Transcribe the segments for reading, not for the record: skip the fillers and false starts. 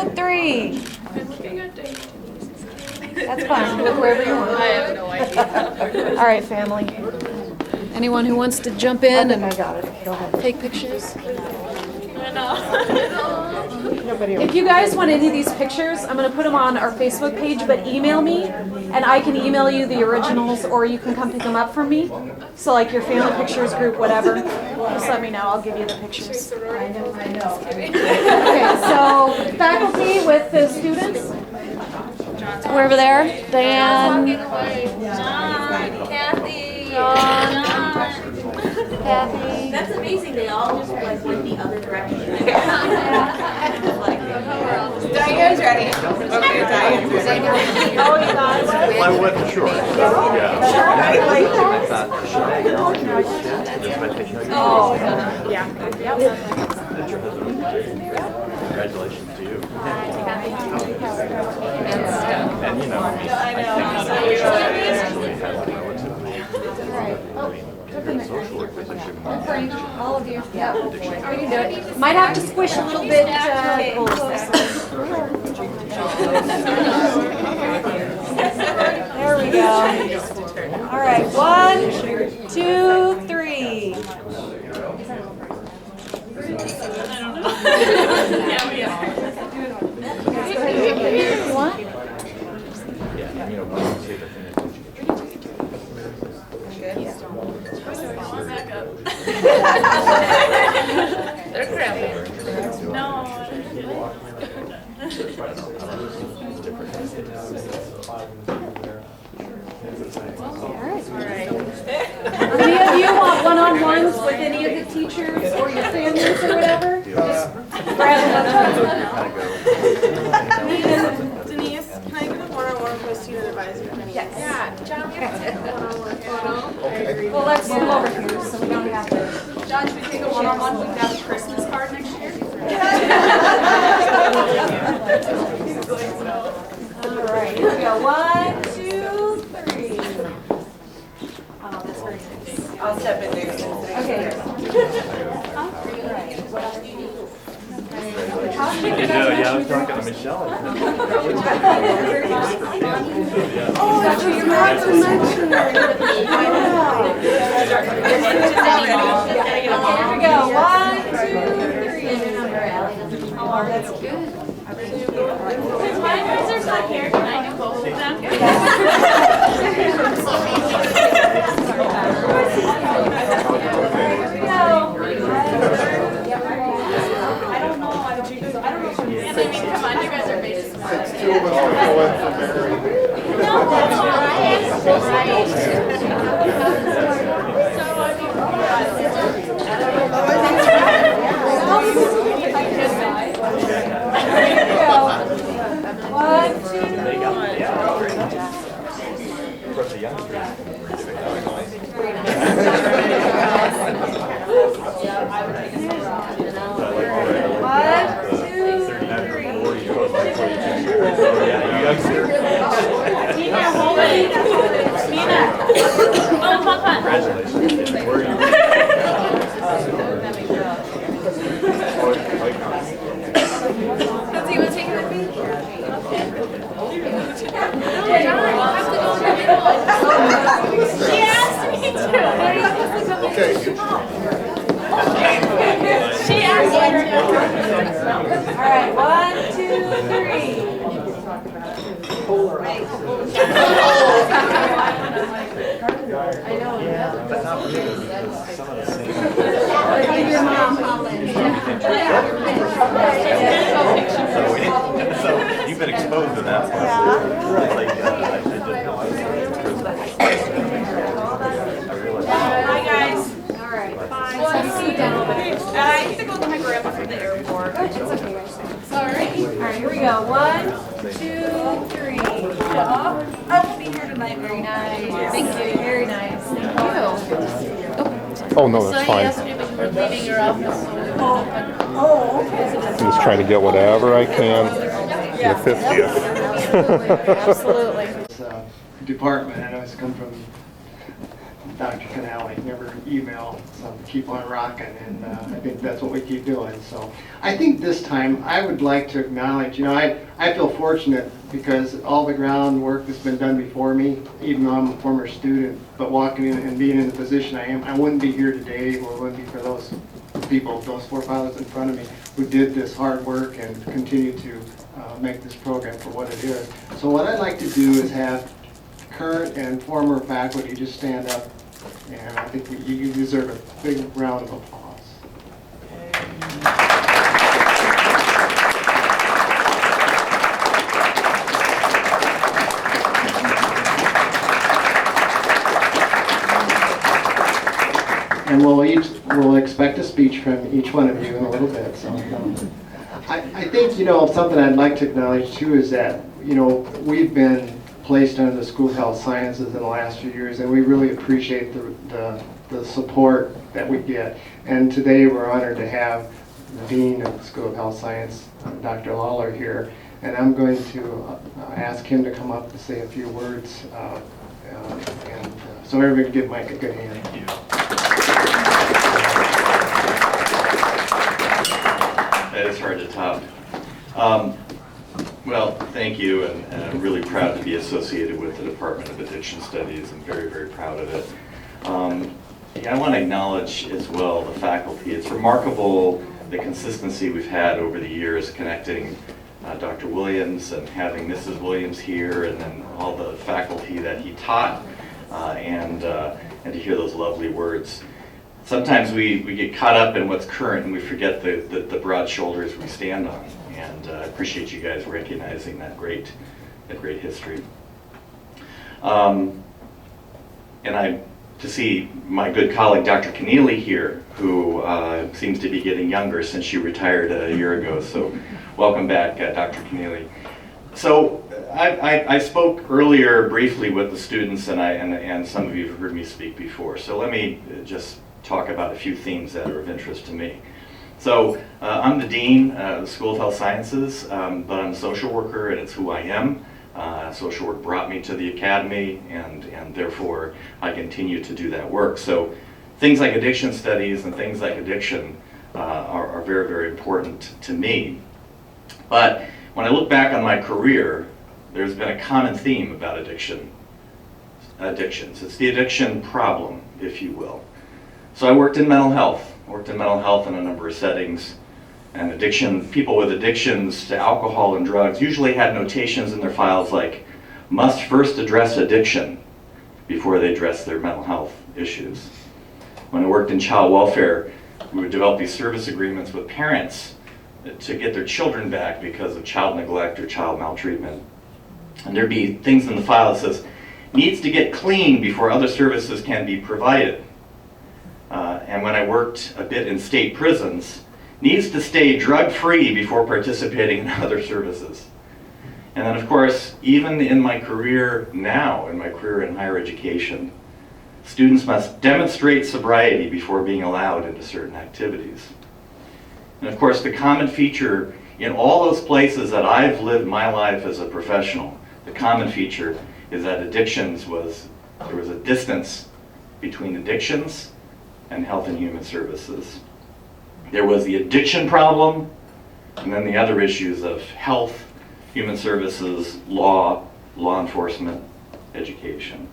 3. I'm looking at Dave. That's fine. Look wherever you want. I have no idea. All right, family. Anyone who wants to jump in and take pictures? I know. If you guys want any of these pictures, I'm going to put them on our Facebook page, but email me, and I can email you the originals, or you can come pick them up from me. So like your family pictures group, whatever. Just let me know. I'll give you the pictures. Okay, so faculty with the students. We're over there. Diane. John, Kathy, John. Kathy. That's amazing. They all just like went the other direction. Diane's ready. Okay, Diane's ready. Oh, you guys. I wasn't sure. Oh, Yeah. Congratulations to you. And you know, I actually has a relatively social work position. all of you. Yeah. Might have to squish a little bit. There we go. All right, 1, 2, 3. What? Yeah, and you know, when you say the thing is, don't you get your They're cramping. No. Any of you want one-on-ones with any of the teachers or your families or whatever? Just grab Denise, can I get a one-on-one with my student advisor? Yes. Yeah, John, we have to take a one-on-one photo. Well, let's move over here so we don't have to. John, should we take a one-on-one? We can have a Christmas card next year. All right, here we go. 1, 2, 3. Oh, that's very nice. I'll step in there. Okay. Yeah, I was talking to Michelle. Oh, that's what you're not to mention. Here we go. 1, 2, 3. Oh, that's good. Since my friends are not here, can I do both of them? And I mean, come on, you guys are basic. No, that's all right, 1, 2, 3. Your mom, So you've been exposed to that. Hi, guys. All right. I need to go get my grandpa from the airport. It's okay. Sorry. All right, here we go. 1, 2, 3. I won't be here tonight. Very nice. Thank you. Very nice. Thank you. Oh, no, that's fine. Leaving your office. I'm just trying to get whatever I can for the 50th. Absolutely. Department. I know it's come from Dr. Canale, never email, so keep on rocking, and I think that's what we keep doing. So I think this time I would like to acknowledge, you know, I feel fortunate because all the groundwork that's been done before me, even though I'm a former student, but walking in and being in the position I am, I wouldn't be here today, or wouldn't be for those people, those four pilots in front of me, who did this hard work and continue to make this program for what it is. So what I'd like to do is have current and former faculty just stand up, and I think you deserve a big round of applause. And we'll expect a speech from each one of you in a little bit. So I think, you know, something I'd like to acknowledge too is that, you know, we've been placed under the School of Health Sciences in the last few years, and we really appreciate the support that we get. And today we're honored to have the Dean of the School of Health Science, Dr. Lawler, here. And I'm going to ask him to come up and say a few words. So everybody give Mike a good hand. Thank you. That is hard to top. Well, thank you, and I'm really proud to be associated with the Department of Addiction Studies. I'm very, very proud of it. Yeah, I want to acknowledge as well the faculty. It's remarkable the consistency we've had over the years connecting Dr. Williams and having Mrs. Williams here, and then all the faculty that he taught, and to hear those lovely words. Sometimes we get caught up in what's current and we forget the broad shoulders we stand on. And I appreciate you guys recognizing that great history. And to see my good colleague Dr. Keneally here, who seems to be getting younger since she retired a year ago. So welcome back, Dr. Keneally. So I spoke earlier briefly with the students, and some of you have heard me speak before. So let me just talk about a few themes that are of interest to me. So I'm the Dean of the School of Health Sciences, but I'm a social worker, and it's who I am. Social work brought me to the academy, and therefore I continue to do that work. So things like addiction studies and things like addiction are very, very important to me. But when I look back on my career, there's been a common theme about addictions. It's the addiction problem, if you will. So I worked in mental health in a number of settings, and people with addictions to alcohol and drugs usually had notations in their files like, must first address addiction before they address their mental health issues. When I worked in child welfare, we would develop these service agreements with parents to get their children back because of child neglect or child maltreatment. And there'd be things in the file that says, needs to get clean before other services can be provided. And when I worked a bit in state prisons, needs to stay drug-free before participating in other services. And then of course, even in my career now, in my career in higher education, students must demonstrate sobriety before being allowed into certain activities. And of course, the common feature in all those places that I've lived my life as a professional, the common feature is that there was a distance between addictions and health and human services. There was the addiction problem, and then the other issues of health, human services, law enforcement, education.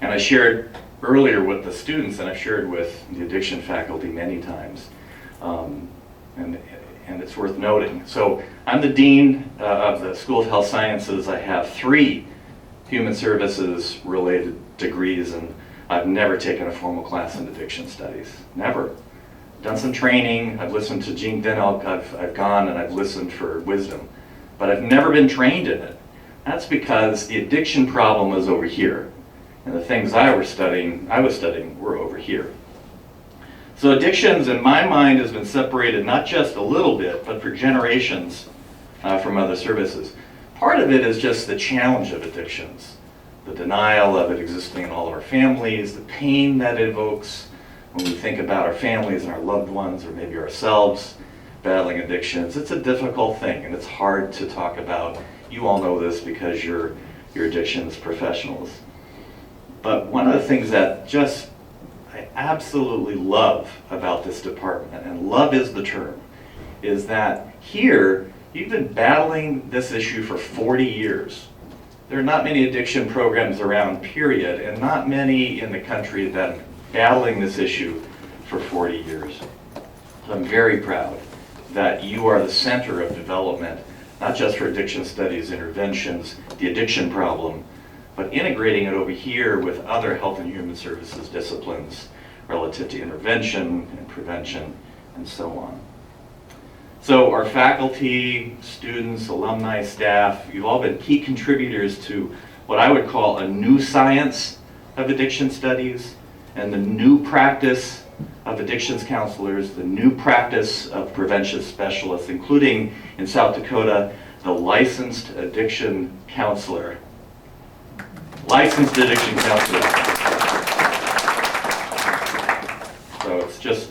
And I shared earlier with the students, and I've shared with the addiction faculty many times, and it's worth noting. So I'm the Dean of the School of Health Sciences. I have 3 human services related degrees, and I've never taken a formal class in addiction studies, never. Done some training, I've listened to Gene Dinelk, I've gone and I've listened for wisdom, but I've never been trained in it. That's because the addiction problem was over here, and the things I was studying were over here. So addictions, in my mind, has been separated not just a little bit, but for generations from other services. Part of it is just the challenge of addictions, the denial of it existing in all of our families, the pain that it evokes when we think about our families and our loved ones, or maybe ourselves battling addictions. It's a difficult thing, and it's hard to talk about. You all know this because you're addictions professionals. But one of the things that just I absolutely love about this department, and love is the term, is that here you've been battling this issue for 40 years. There are not many addiction programs around, period, and not many in the country that are battling this issue for 40 years. So I'm very proud that you are the center of development, not just for addiction studies, interventions, the addiction problem, but integrating it over here with other health and human services disciplines relative to intervention and prevention and so on. So our faculty, students, alumni, staff, you've all been key contributors to what I would call a new science of addiction studies and the new practice of addictions counselors, the new practice of prevention specialists, including in South Dakota, the licensed addiction counselor. Licensed addiction counselor. So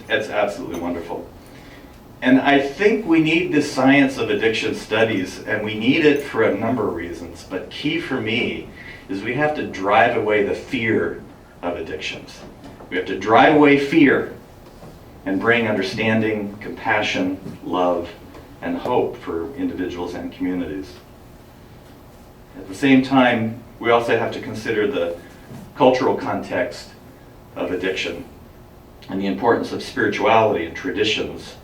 it's absolutely wonderful. And I think we need this science of addiction studies, and we need it for a number of reasons. But key for me is we have to drive away the fear of addictions. We have to drive away fear and bring understanding, compassion, love, and hope for individuals and communities. At the same time, we also have to consider the cultural context of addiction and the importance of spirituality and traditions,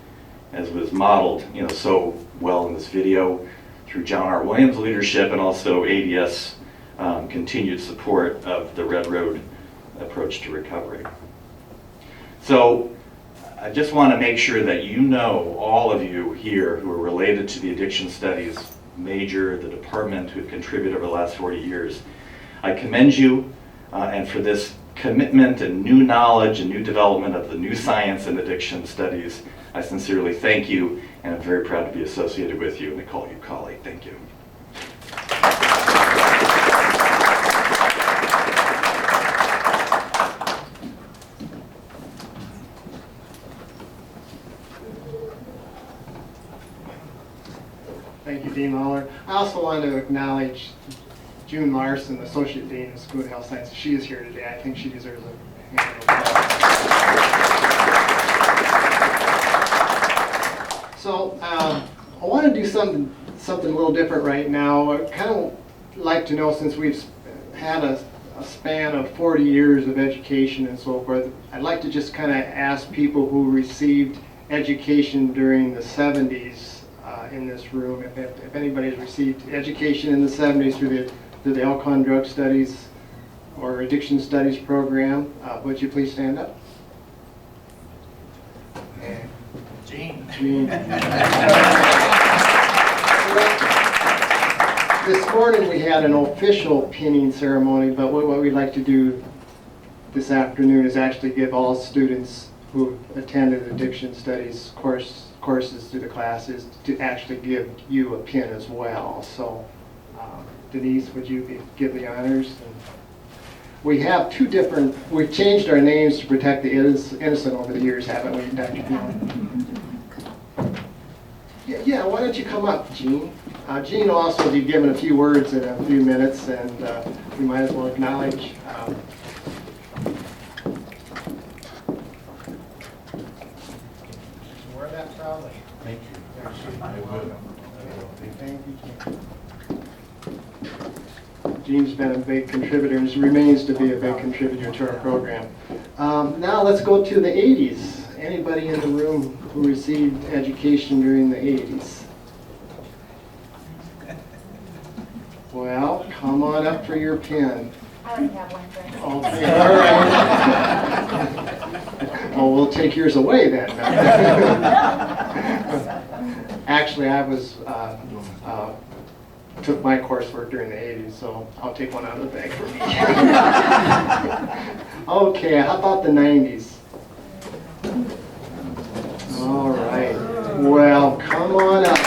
as was modeled, so well in this video through John R. Williams' leadership and also ADS continued support of the Red Road approach to recovery. So I just want to make sure that you know, all of you here who are related to the addiction studies major, the department who have contributed over the last 40 years. I commend you and for this commitment and new knowledge and new development of the new science in addiction studies. I sincerely thank you, and I'm very proud to be associated with you and to call you colleague. Thank you. Thank you, Dean Lawler. I also want to acknowledge June Larson, Associate Dean of School of Health Sciences. She is here today. I think she deserves a hand of applause. So I want to do something a little different right now. I kind of like to know, since we've had a span of 40 years of education and so forth, I'd like to just kind of ask people who received education during the 70s in this room, if anybody has received education in the 70s through the Alcohol Drug Studies or Addiction Studies program, would you please stand up? Gene. This morning we had an official pinning ceremony, but what we'd like to do this afternoon is actually give all students who attended Addiction Studies courses through the classes to actually give you a pin as well. So Denise, would you give the honors? And we have we've changed our names to protect the innocent over the years, haven't we, Dr. Pino? Yeah, why don't you come up, Gene? Gene will also be given a few words in a few minutes, and we might as well acknowledge wear that proudly. Thank you. I will. Thank you, Gene. Gene's been a big contributor and remains to be a big contributor to our program. Now let's go to the 80s. Anybody in the room who received education during the 80s? Well, come on up for your pin. I already have one friend. Okay, all right. Well, we'll take yours away then. Actually, I took my coursework during the 80s, so I'll take one out of the bag for me. Okay, how about the 90s? All right. Well, come on up.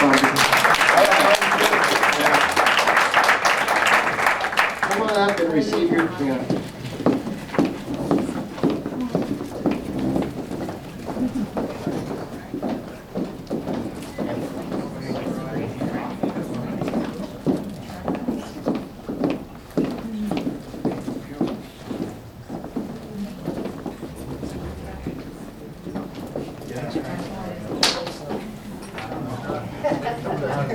Come on up and receive your pin. How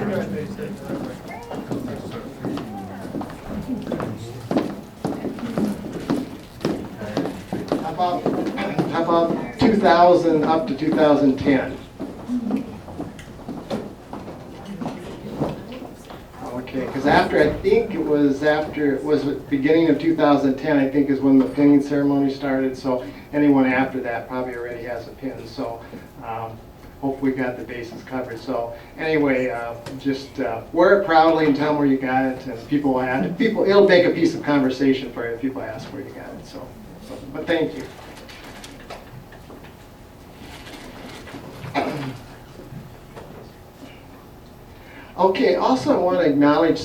about 2000 up to 2010? Okay, because I think it was the beginning of 2010, I think is when the pinning ceremony started, so anyone after that probably already has a pin, so hopefully we got the bases covered. So anyway, just wear it proudly and tell them where you got it, and it'll make a piece of conversation for you if people ask where you got it, so but thank you. Okay, also I want to acknowledge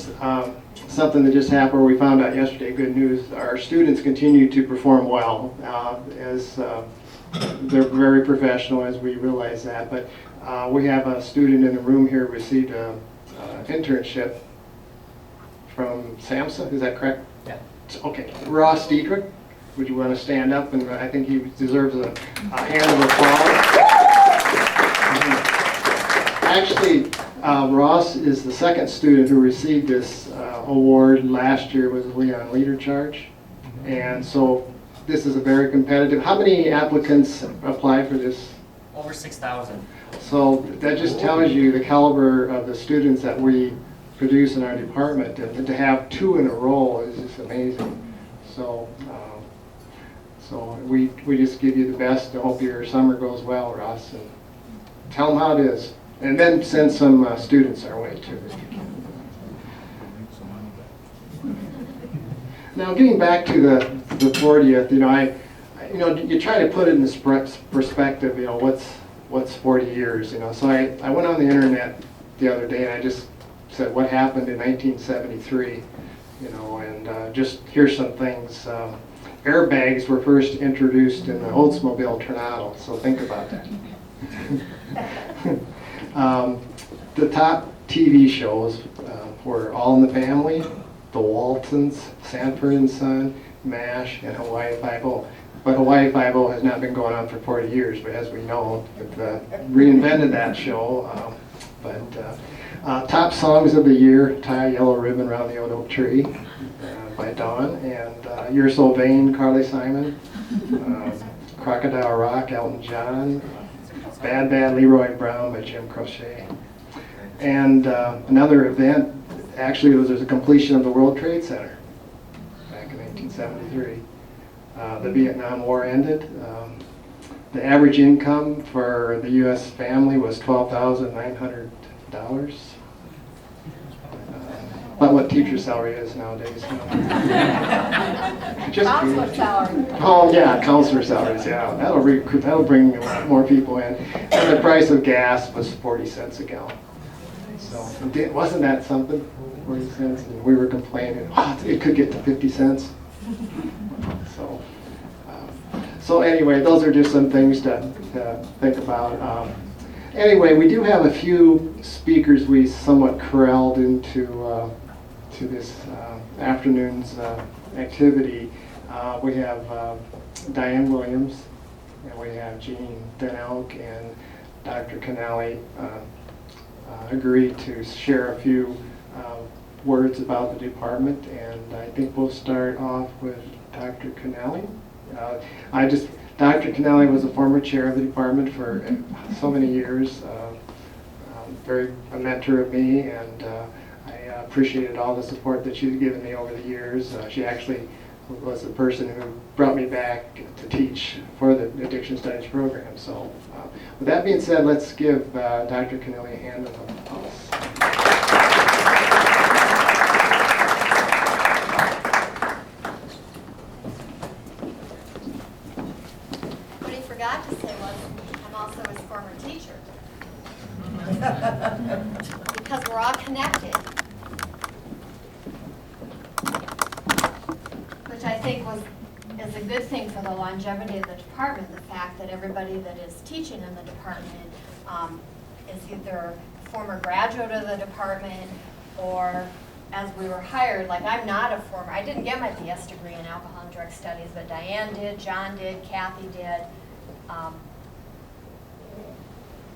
something that just happened where we found out yesterday, good news. Our students continue to perform well, as they're very professional, as we realize that. But we have a student in the room here who received an internship from SAMHSA, is that correct? Yeah. Okay, Ross Diedrich, would you want to stand up? And I think he deserves a hand of applause. Actually, Ross is the second student who received this award. Last year was Leon Leader Charge. And so this is a very competitive. How many applicants applied for this? Over 6,000. So that just tells you the caliber of the students that we produce in our department. And to have two in a row is just amazing. So, so we just give you the best. I hope your summer goes well, Ross. And tell them how it is. And then send some students our way too. Now, getting back to the 40th, you try to put it in this perspective. What's 40 years? So I went on the internet the other day and I just said what happened in 1973. And just here's some things. Airbags were first introduced in the Oldsmobile Tornado. So think about that. The top TV shows were All in the Family, The Waltons, Sanford and Son, MASH, and Hawaii Five-0. But Hawaii Five-0 has not been going on for 40 years, but as we know, they've reinvented that show. Top songs of the year, Tie a Yellow Ribbon Around the Old Oak Tree by Dawn, and You're So Vain, Carly Simon, Crocodile Rock, Elton John, Bad Bad Leroy Brown by Jim Croce. And another event, actually, was a completion of the World Trade Center back in 1973. The Vietnam War ended. The average income for the U.S. family was $12,900. About what teacher salary is nowadays. Counselor salary. Oh yeah, counselor salaries. Yeah, that'll bring more people in. And the price of gas was 40 cents a gallon. So wasn't that something? 40 cents, and we were complaining. Oh, it could get to 50 cents. So anyway, those are just some things to think about. Anyway, we do have a few speakers we somewhat corralled into to this afternoon's activity. We have Diane Williams, and we have Jean Denelk, and Dr. Canali agreed to share a few words about the department, and I think we'll start off with Dr. Canali. Dr. Canali was a former chair of the department for so many years, a mentor of me, and I appreciated all the support that she's given me over the years. She actually was the person who brought me back to teach for the Addiction Studies program. So with that being said, let's give Dr. Canali a hand of applause. What he forgot to say was, I'm also his former teacher. Because we're all connected. Which I think is a good thing for the longevity of the department, the fact that everybody that is teaching in the department is either a former graduate of the department or as we were hired, like I didn't get my BS degree in alcohol and drug studies, but Diane did, John did, Kathy did,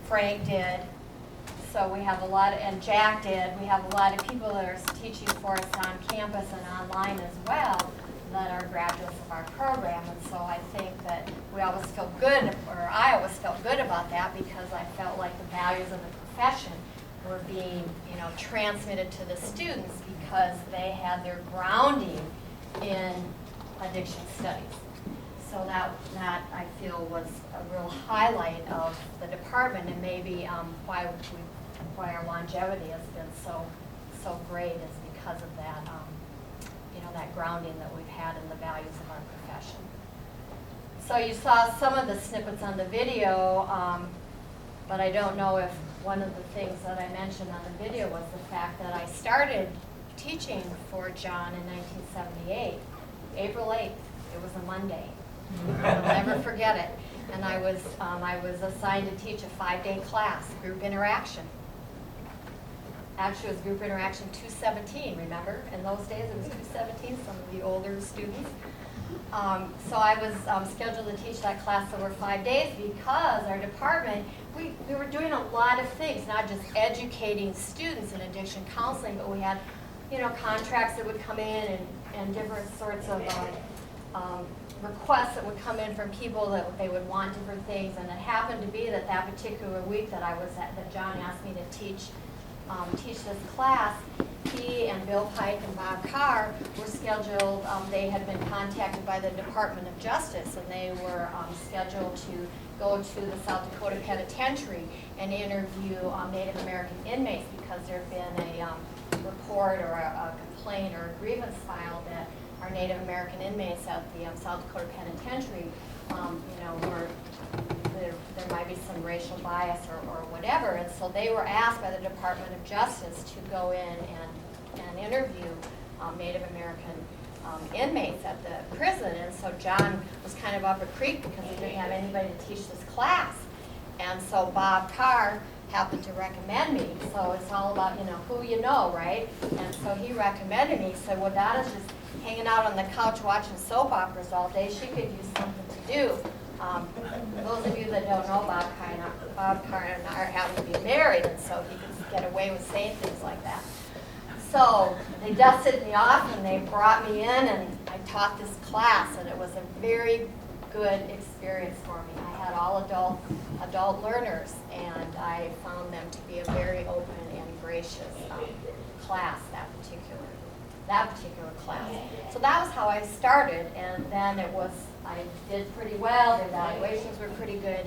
Frank did, So we have a lot, and Jack did, we have a lot of people that are teaching for us on campus and online as well that are graduates of our program. And so I think that we always feel good, or I always felt good about that, because I felt like the values of the profession were being, transmitted to the students because they had their grounding in addiction studies. So that I feel was a real highlight of the department, and maybe why our longevity has been so great is because of that, that grounding that we've had in the values of our profession. So you saw some of the snippets on the video, but I don't know if one of the things that I mentioned on the video was the fact that I started teaching for John in 1978, April 8th. It was a Monday. I'll never forget it. And I was assigned to teach a 5-day class, group interaction. Actually, it was group interaction 217, remember? In those days, it was 217, some of the older students. So I was scheduled to teach that class over 5 days because our department, we were doing a lot of things, not just educating students in addiction counseling, but we had, contracts that would come in and different sorts of requests that would come in from people that they would want different things. And it happened to be that particular week that that John asked me to teach this class, he and Bill Pike and Bob Carr were scheduled, they had been contacted by the Department of Justice, and they were scheduled to go to the South Dakota Penitentiary and interview Native American inmates, because there had been a report or a complaint or a grievance filed that our Native American inmates at the South Dakota Penitentiary, were there might be some racial bias or whatever, and so they were asked by the Department of Justice to go in and interview Native American inmates at the prison. And so John was kind of up a creek because he didn't have anybody to teach this class. And so Bob Carr happened to recommend me. So it's all about, who you know, right? And so he recommended me. He said, well, Donna's just hanging out on the couch watching soap operas all day. She could use something to do. Those of you that don't know Bob Carr and I happen to be married, and so he could get away with saying things like that. So they dusted me off and they brought me in, and I taught this class, and it was a very good experience for me. I had all adult learners, and I found them to be a very open and gracious class, that particular class. So that was how I started, and then I did pretty well, the evaluations were pretty good,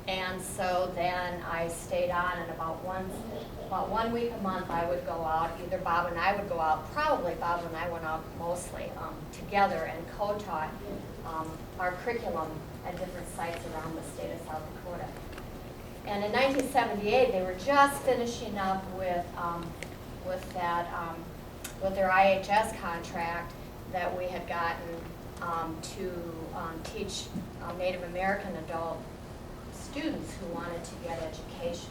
and so then I stayed on, and about 1 week a month I would go out, either Bob and I would go out, probably Bob and I went out mostly together and co-taught our curriculum at different sites around the state of South Dakota. And in 1978, they were just finishing up with their IHS contract that we had gotten to teach Native American adult students who wanted to get education.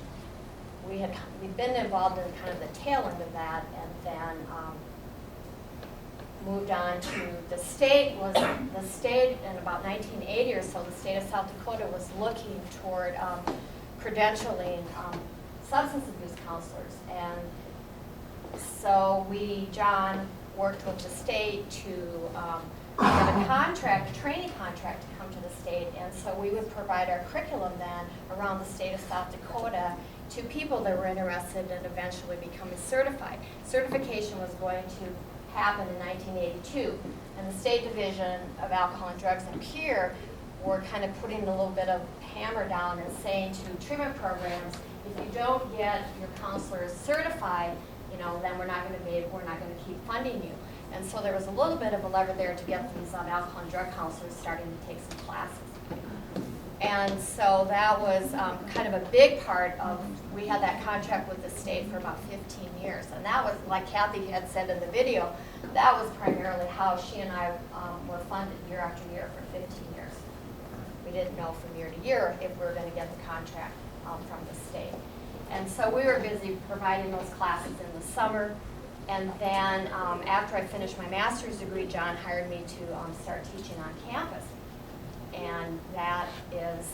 We'd been involved in kind of the tail end of that, and then moved on to the state. In about 1980 or so, the state of South Dakota was looking toward credentialing substance abuse counselors, and so John worked with the state to get a training contract to come to the state, and so we would provide our curriculum then around the state of South Dakota to people that were interested in eventually becoming certified. Certification was going to happen in 1982, and the State Division of Alcohol and Drugs and Peer were kind of putting a little bit of hammer down and saying to treatment programs, if you don't get your counselors certified, then we're not going to keep funding you. And so there was a little bit of a lever there to get these alcohol and drug counselors starting to take some classes. And so that was kind of a big part of, we had that contract with the state for about 15 years. And that was, like Kathy had said in the video, that was primarily how she and I were funded year after year for 15 years. We didn't know from year to year if we were going to get the contract from the state. And so we were busy providing those classes in the summer. And then after I finished my master's degree, John hired me to start teaching on campus. And that is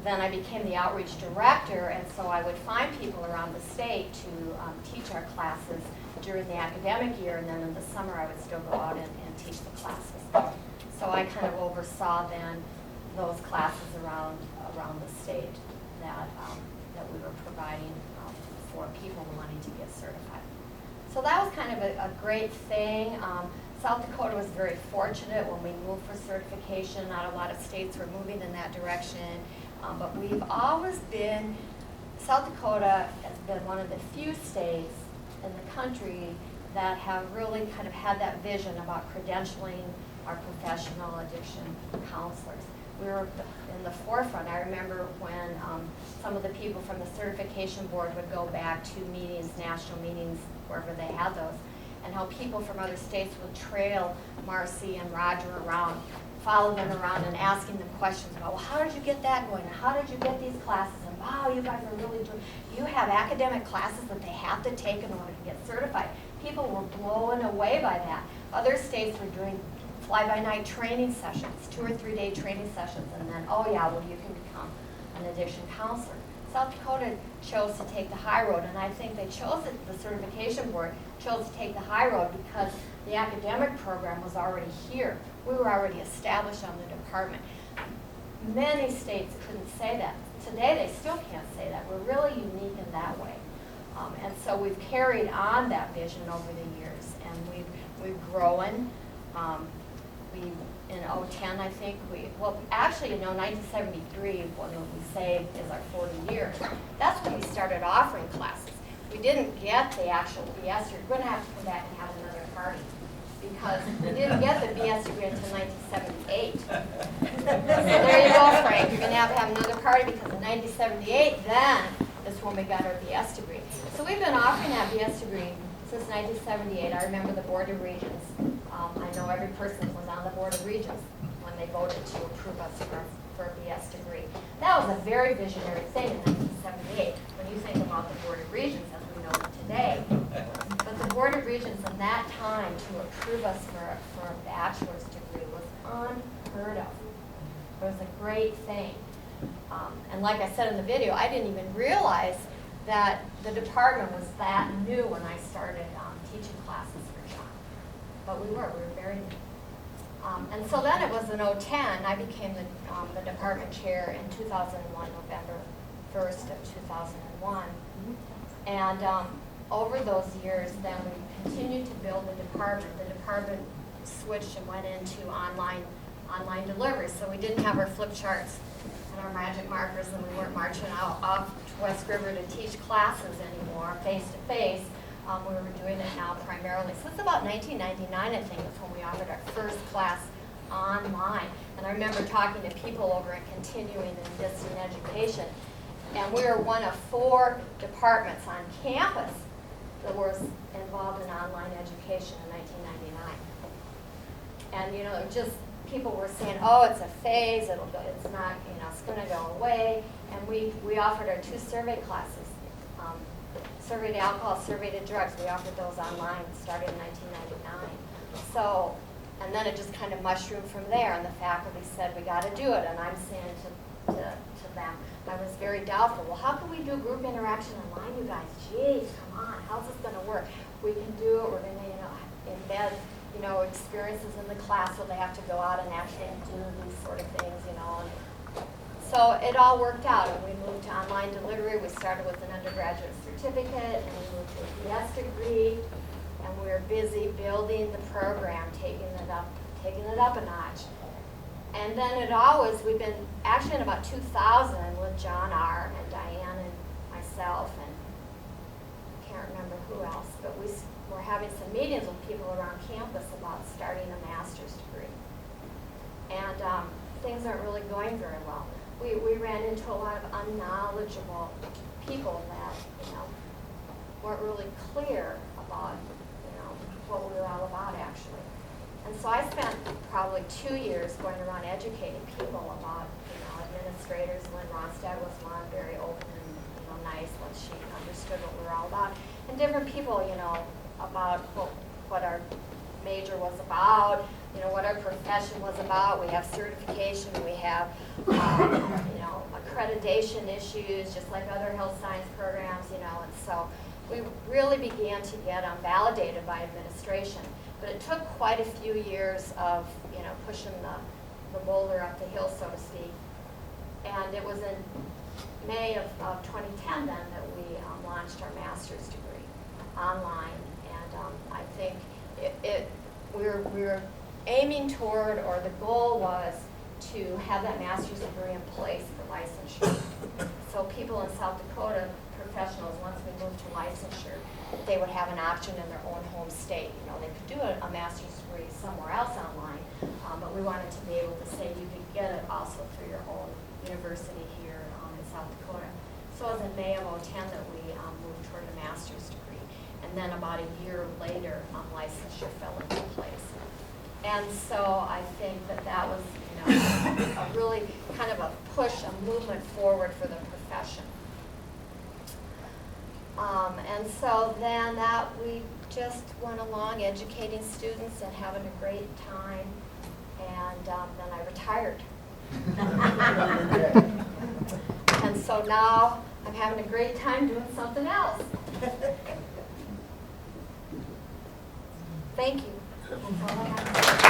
then I became the outreach director, and so I would find people around the state to teach our classes during the academic year, and then in the summer I would still go out and teach the classes. So I kind of oversaw then those classes around the state that we were providing for people wanting to get certified. So that was kind of a great thing. South Dakota was very fortunate when we moved for certification. Not a lot of states were moving in that direction. But we've always been, South Dakota has been one of the few states in the country that have really kind of had that vision about credentialing our professional addiction counselors. We were in the forefront. I remember when some of the people from the certification board would go back to meetings, national meetings, wherever they had those, and how people from other states would trail Marcy and Roger around, follow them around and asking them questions about, well, how did you get that going? And how did you get these classes? And wow, you guys are really doing, you have academic classes that they have to take in order to get certified. People were blown away by that. Other states were doing fly-by-night training sessions, 2 or 3 day training sessions, and then, oh yeah, well, you can become an addiction counselor. South Dakota chose to take the high road, and I think they chose it, the certification board chose to take the high road because the academic program was already here. We were already established on the department. Many states couldn't say that. Today, they still can't say that. We're really unique in that way. And so we've carried on that vision over the years, and we've grown. In 2010, I think, actually, 1973, when we say is our 40 years, that's when we started offering classes. We didn't get the actual BS degree. We're going to have to come back and have another party because we didn't get the BS degree until 1978. So there you go, Frank. You're going to have another party because in 1978, then is when we got our BS degree. So we've been offering that BS degree since 1978. I remember the Board of Regents. I know every person was on the Board of Regents when they voted to approve us for a BS degree. That was a very visionary thing in 1978 when you think about the Board of Regents as we know them today. But the Board of Regents in that time to approve us for a bachelor's degree was unheard of. It was a great thing. And like I said in the video, I didn't even realize that the department was that new when I started teaching classes for John. But we were very new. And so then it was in 2010, I became the department chair in 2001, November 1st of 2001. And over those years, then we continued to build the department. The department switched and went into online delivery. So we didn't have our flip charts and our magic markers, and we weren't marching out off to West River to teach classes anymore, face to face. We were doing it now primarily. So it's about 1999, I think, is when we offered our first class online. And I remember talking to people over at Continuing and Distant Education, and we were one of 4 departments on campus that was involved in online education in 1999. And just people were saying, oh, it's a phase, it's not, it's going to go away. And we offered our 2 survey classes. Survey to alcohol, survey to drugs. We offered those online, starting in 1999. So, and then it just kind of mushroomed from there, and the faculty said, we got to do it. And I'm saying to them, I was very doubtful. Well, how can we do group interaction online, you guys? Geez, come on, how's this going to work? We can do it. We're going to, embed, experiences in the class so they have to go out and actually do these sort of things, And so it all worked out, and we moved to online delivery. We started with an undergraduate certificate, and we moved to a BS degree, and we were busy building the program, taking it up a notch. And then we've been, actually in about 2000 with John R. and Diane and myself, and I can't remember who else, but we were having some meetings with people around campus about starting a master's degree. And things aren't really going very well. We ran into a lot of unknowledgeable people that, weren't really clear about, what we were all about actually. And so I spent probably 2 years going around educating people about, administrators. Lynn Ronstadt was one, very open and, nice when she understood what we were all about. And different people, about what our major was about, what our profession was about. We have certification, we have, a accreditation issues, just like other health science programs, you know, and so we really began to get validated by administration. But it took quite a few years of, you know, pushing the boulder up the hill, so to speak. And it was in May of 2010 then that we launched our master's degree online. And I think we were aiming toward, or the goal was to have that master's degree in place for licensure. So people in South Dakota, professionals, once we moved to licensure, they would have an option in their own home state. You know, they could do a master's degree somewhere else online, but we wanted to be able to say you could get it also through your own university here in South Dakota. So it was in May of 2010 that we moved toward a master's degree. And then about a year later, licensure fell into place. And so I think that was, you know, a really kind of a push, a movement forward for the profession. And so then we just went along educating students and having a great time. And then I retired. And so now I'm having a great time doing something else. Thank you. That's all I have.